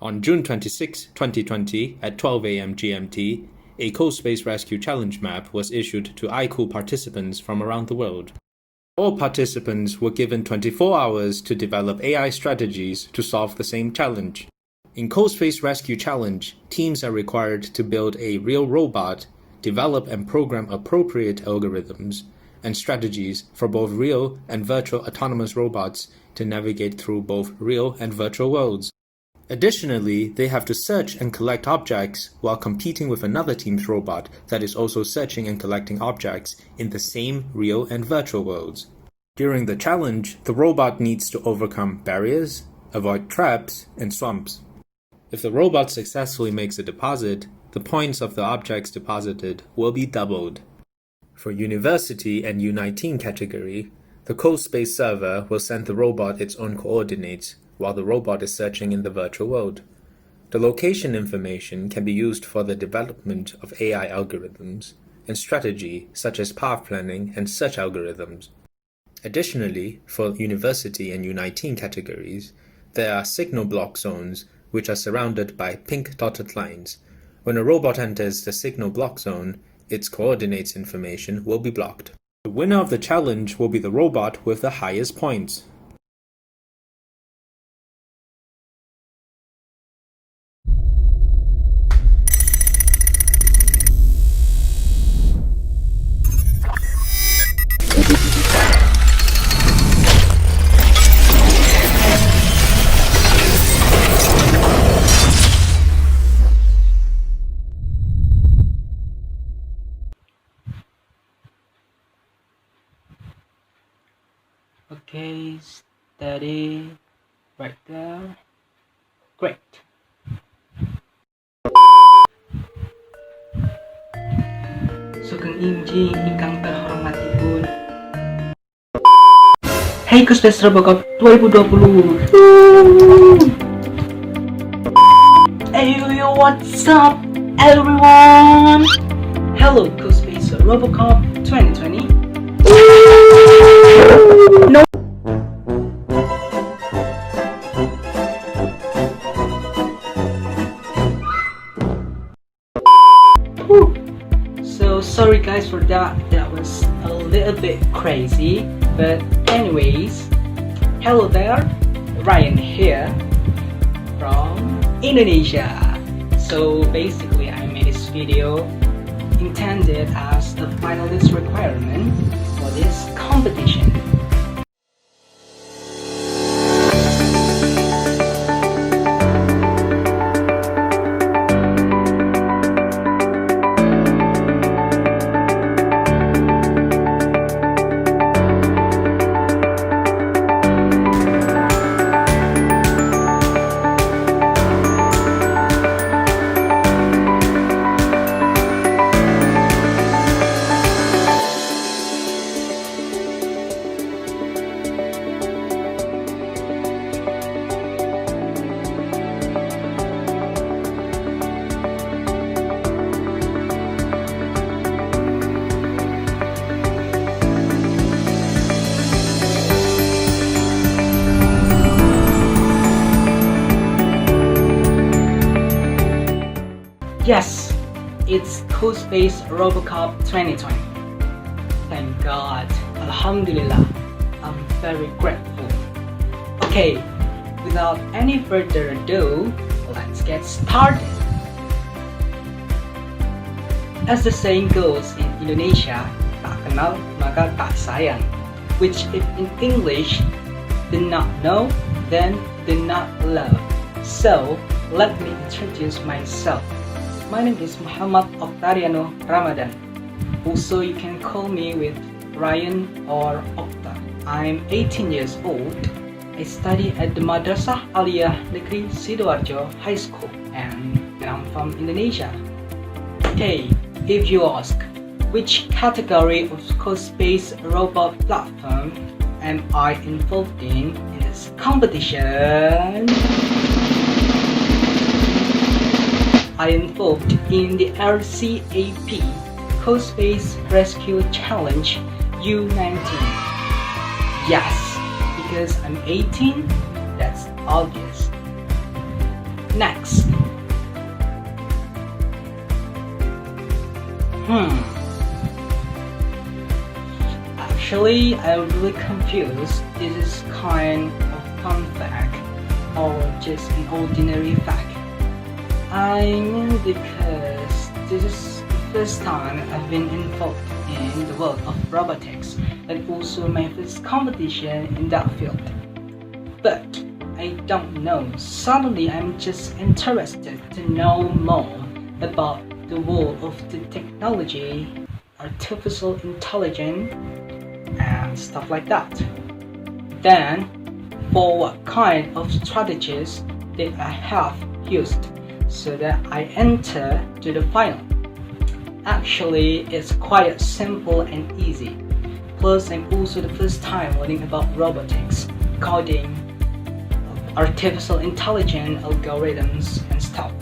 On June 26, 2020, at 12 a.m. GMT, a CoSpace Rescue Challenge map was issued to iCool participants from around the world. All participants were given 24 hours to develop AI strategies to solve the same challenge. In CoSpace Rescue Challenge, teams are required to build a real robot, develop and program appropriate algorithms and strategies for both real and virtual autonomous robots to navigate through both real and virtual worlds. Additionally, they have to search and collect objects while competing with another team's robot that is also searching and collecting objects in the same real and virtual worlds. During the challenge, the robot needs to overcome barriers, avoid traps, and swamps. If the robot successfully makes a deposit, the points of the objects deposited will be doubled. For University and U19 category, the CoSpace server will send the robot its own coordinates while the robot is searching in the virtual world. The location information can be used for the development of AI algorithms and strategy such as path planning and search algorithms. Additionally, for University and U19 categories, there are signal block zones which are surrounded by pink dotted lines. When a robot enters the signal block zone, its coordinates information will be blocked. The winner of the challenge will be the robot with the highest points. Okay, steady, right there. Great. Sugeng Inji ingkang terhormatipun. Hey CoSpace Robocop 2020. Hey, what's up everyone? Hello CoSpace Robocop 2020. No. So sorry guys for that. That was a little bit crazy. But anyways, hello there. Ryan here from Indonesia. So basically I made this video intended as the finalist requirement for this competition. Yes, it's CoSpace Robocop 2020. Thank God, Alhamdulillah, I'm very grateful. Okay, without any further ado, let's get started. As the saying goes in Indonesia, tak kenal maka tak sayang, which if in English, did not know, then did not love. So, let me introduce myself. My name is Muhammad Octariano Ramadan. Also, you can call me with Ryan or Okta. I'm 18 years old. I study at the Madrasah Aliyah Negeri Sidoarjo High School and I'm from Indonesia. Okay, if you ask, which category of CoSpace robot platform am I involved in this competition? I involved in the RCAP CoSpace Rescue Challenge U19. Yes, because I'm 18, that's obvious. Next. Actually, I'm really confused. This is kind of fun fact or just an ordinary fact. I mean, because this is the first time I've been involved in the world of robotics and also my first competition in that field. But I don't know, suddenly I'm just interested to know more about the world of the technology, artificial intelligence, and stuff like that. Then, for what kind of strategies did I have used so that I enter to the final? Actually, it's quite simple and easy. Plus, I'm also the first time learning about robotics, coding, artificial intelligence, algorithms, and stuff.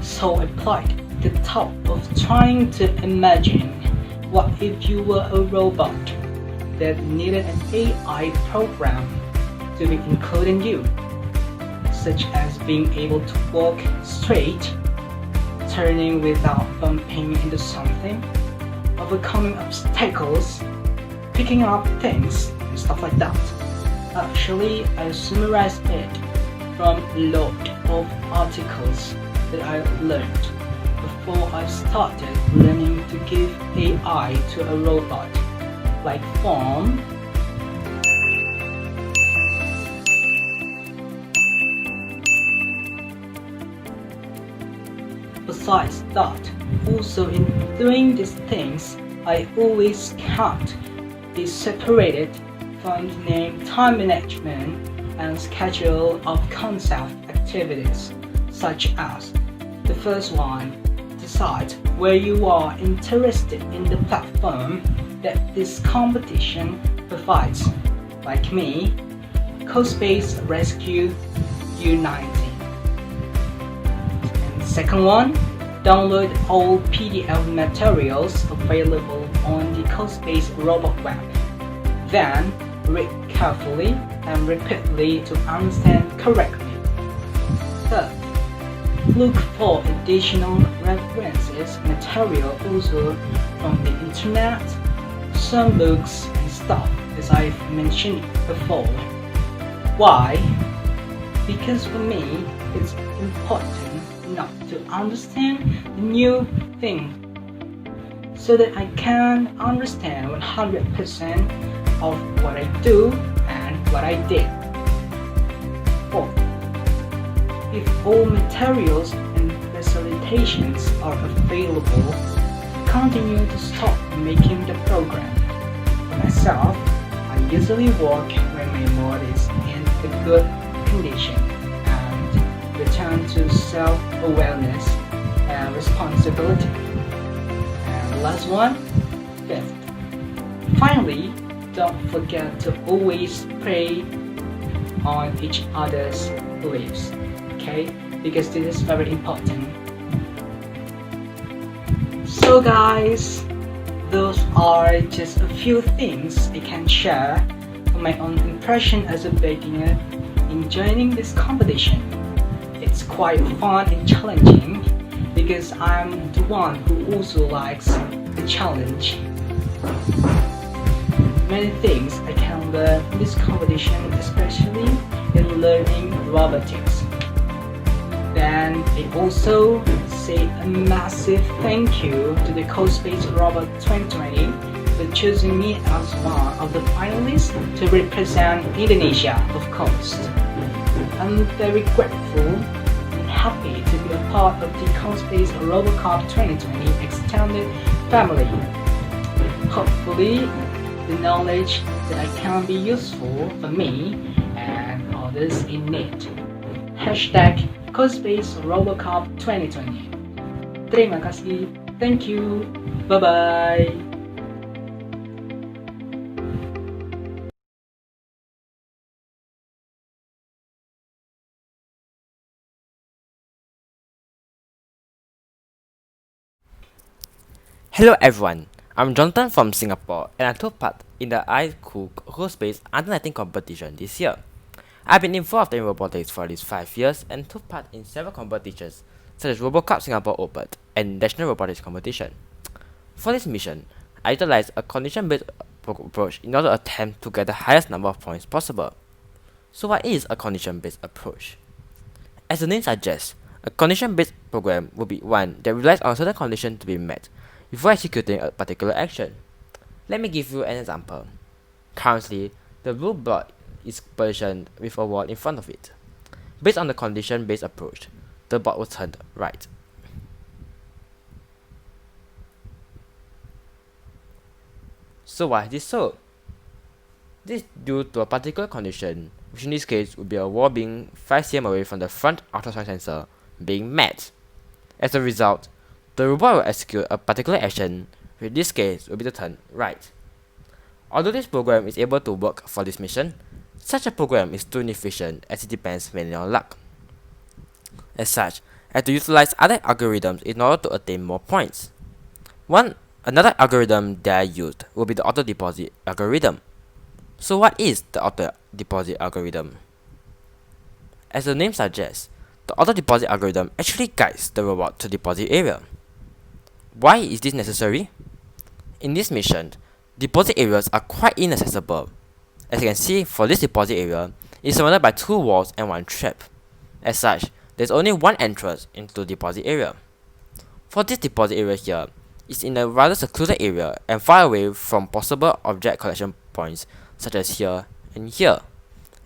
So I applied the thought of trying to imagine what if you were a robot that needed an AI program to be included in you, such as being able to walk straight, turning without bumping into something, overcoming obstacles, picking up things, and stuff like that. Actually, I summarized it from a lot of articles that I learned before I started learning to give AI to a robot, like form, besides that, also in doing these things, I always can't be separated from the name time management and schedule of concept activities, such as the first one, decide where you are interested in the platform that this competition provides, like me, CodeSpace Rescue U19. And second one, download all PDF materials available on the CodeSpace robot web. Then, read carefully and repeatedly to understand correctly. Third, look for additional references material also from the internet, some books and stuff as I've mentioned before. Why? Because for me, it's important not to understand the new thing so that I can understand 100% of what I do and what I did. Fourth, if all materials and facilitations are available, continue to stop making the program. For myself, I usually work when my mood is in a good condition and return to self-awareness and responsibility. And last one, fifth. Finally, don't forget to always pray on each other's beliefs, okay? Because this is very important. So guys, those are just a few things I can share from my own impression as a beginner in joining this competition. It's quite fun and challenging because I'm the one who also likes the challenge. Many things I can learn from this competition, especially in learning robotics. Then I also say a massive thank you to the CodeSpace Robot 2020 for choosing me as one of the finalists to represent Indonesia, of course. I'm very grateful and happy to be a part of the CodeSpace RoboCup 2020 extended family. Hopefully, the knowledge that I can be useful for me and others in need. Hashtag CodeSpace RoboCup 2020. Terima kasih. Thank you. Bye-bye. Hello everyone, I'm Jonathan from Singapore and I took part in the iCook CodeSpace Under 19 competition this year. I've been involved in robotics for at least 5 years and took part in several competitions such as RoboCup Singapore Open and National Robotics Competition. For this mission, I utilized a condition-based approach in order to attempt to get the highest number of points possible. So what is a condition-based approach? As the name suggests, a condition-based program will be one that relies on a certain condition to be met before executing a particular action. Let me give you an example. Currently, the blue block is positioned with a wall in front of it. Based on the condition-based approach, the board will turn right. So why is this so? This is due to a particular condition, which in this case would be a wall being 5 cm away from the front ultrasonic sensor being met. As a result, the robot will execute a particular action, which in this case will be to turn right. Although this program is able to work for this mission, such a program is too inefficient as it depends mainly on luck. As such, I have to utilize other algorithms in order to attain more points. Another algorithm that I used will be the auto deposit algorithm. So what is the auto deposit algorithm? As the name suggests, the auto deposit algorithm actually guides the robot to deposit area. Why is this necessary? In this mission, deposit areas are quite inaccessible. As you can see, for this deposit area, it is surrounded by 2 walls and 1 trap. As such, there is only 1 entrance into the deposit area. For this deposit area here, it's in a rather secluded area and far away from possible object collection points such as here and here.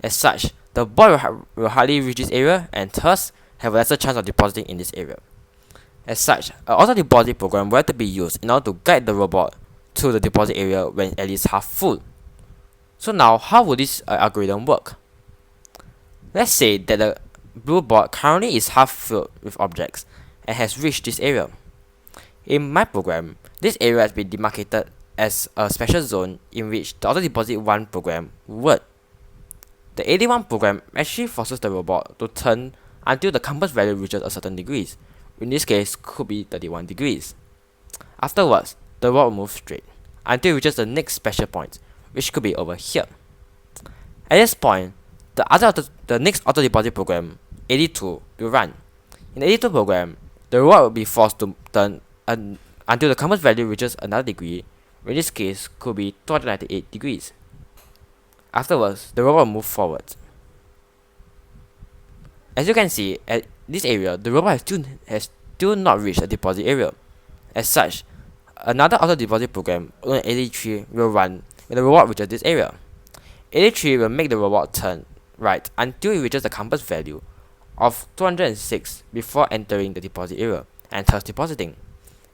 As such, the boy will hardly reach this area and thus have a lesser chance of depositing in this area. As such, an auto deposit program will have to be used in order to guide the robot to the deposit area when at least half full. So now, how would this algorithm work? Let's say that the blue board currently is half filled with objects and has reached this area. In my program, this area has been demarcated as a special zone in which the auto deposit 1 program would. The 81 program actually forces the robot to turn until the compass value reaches a certain degrees. In this case, could be 31 degrees. Afterwards, the robot will move straight until it reaches the next special point, which could be over here. At this point, the next auto deposit program, 82, will run. In the 82 program, the robot will be forced to turn until the compass value reaches another degree, which in this case could be 298 degrees. Afterwards, the robot will move forward. As you can see, at this area, the robot has still not reached the deposit area. As such, another auto deposit program, 83, will run when the robot reaches this area. 83 will make the robot turn right until it reaches the compass value of 206 before entering the deposit area and thus depositing.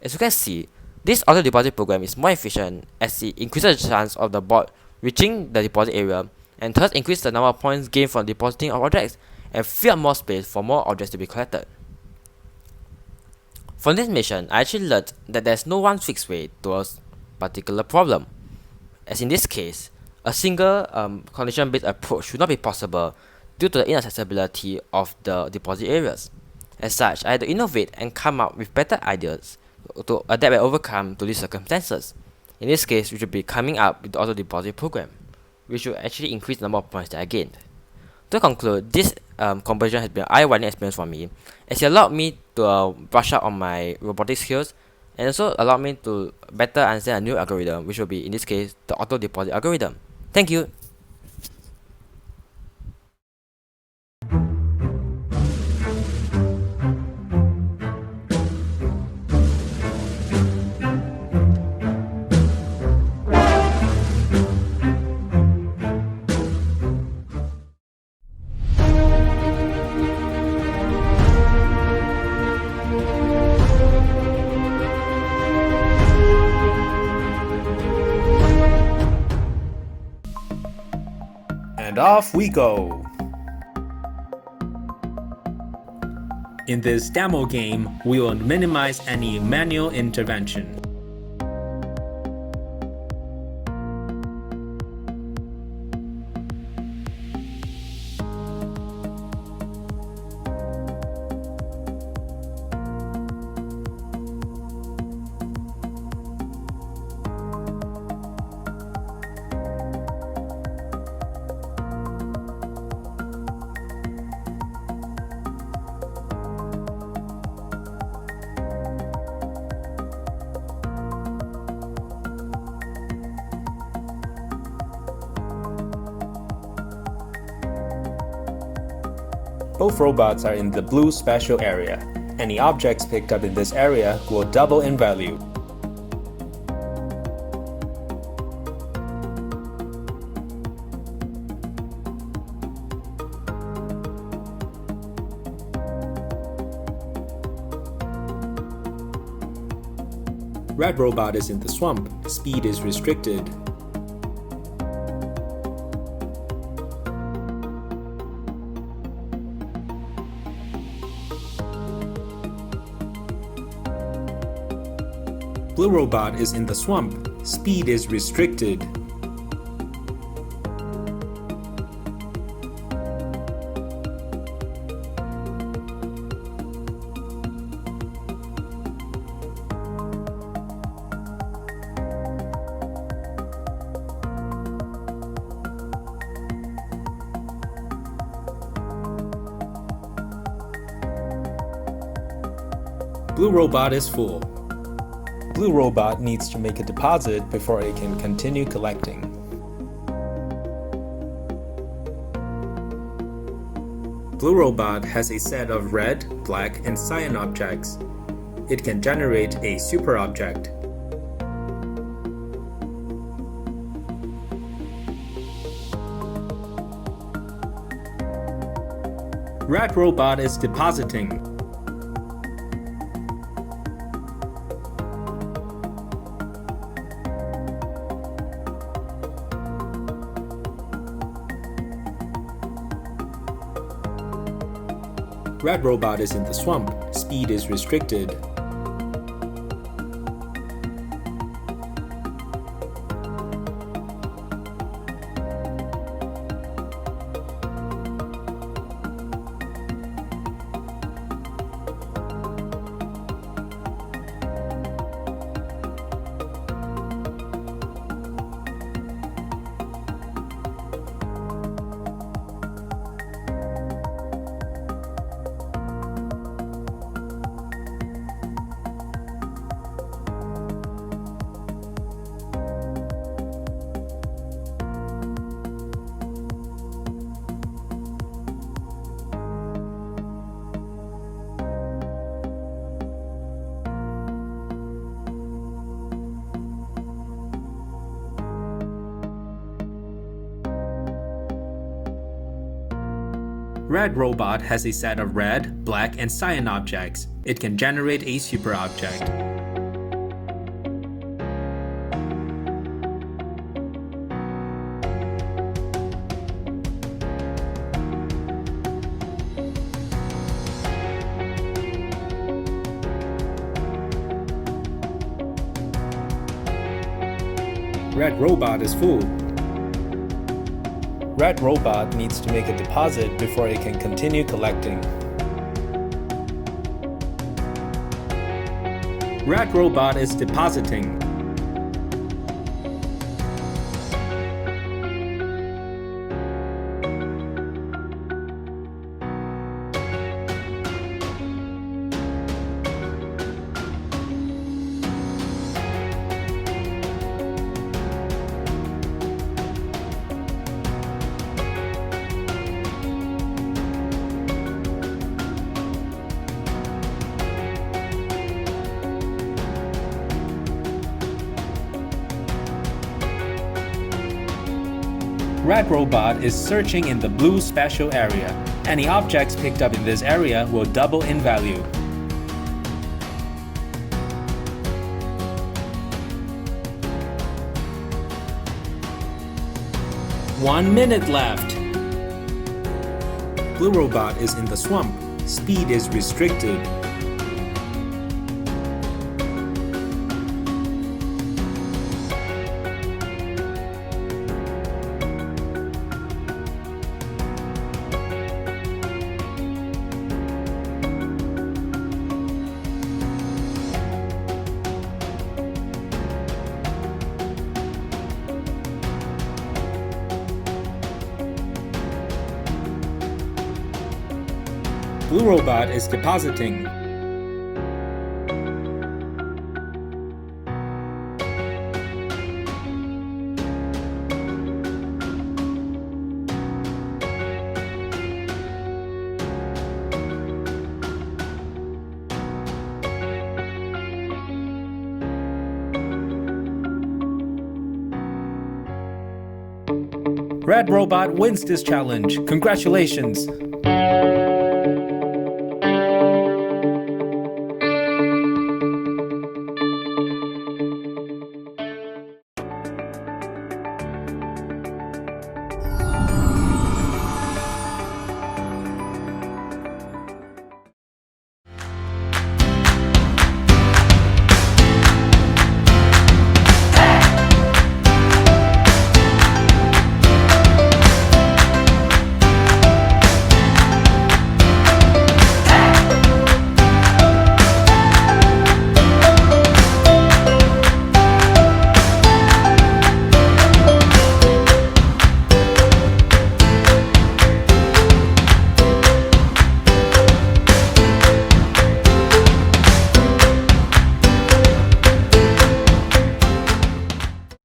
As you can see, this auto deposit program is more efficient as it increases the chance of the board reaching the deposit area and thus increase the number of points gained from depositing of objects and free up more space for more objects to be collected. From this mission, I actually learned that there is no one fixed way to a particular problem. As in this case, a single condition-based approach should not be possible due to the inaccessibility of the deposit areas. As such, I had to innovate and come up with better ideas to adapt and overcome to these circumstances. In this case, we should be coming up with the auto deposit program, which will actually increase the number of points that I gained. To conclude, this competition has been an eye-opening experience for me, as it allowed me to brush up on my robotics skills and also allowed me to better understand a new algorithm, which will be in this case the auto deposit algorithm. Thank you. And off we go! In this demo game, we will minimize any manual intervention. Both robots are in the blue special area. Any objects picked up in this area will double in value. Red robot is in the swamp. Speed is restricted. Blue robot is in the swamp. Speed is restricted. Blue robot is full. Blue robot needs to make a deposit before it can continue collecting. Blue robot has a set of red, black, and cyan objects. It can generate a super object. Red robot is depositing. Red robot is in the swamp. Speed is restricted. Red robot has a set of red, black, and cyan objects. It can generate a super object. Red robot is full. Red robot needs to make a deposit before it can continue collecting. Red robot is depositing. Red robot is searching in the blue special area. Any objects picked up in this area will double in value. One minute left. Blue robot is in the swamp. Speed is restricted. Blue robot is depositing. Red Robot wins this challenge. Congratulations!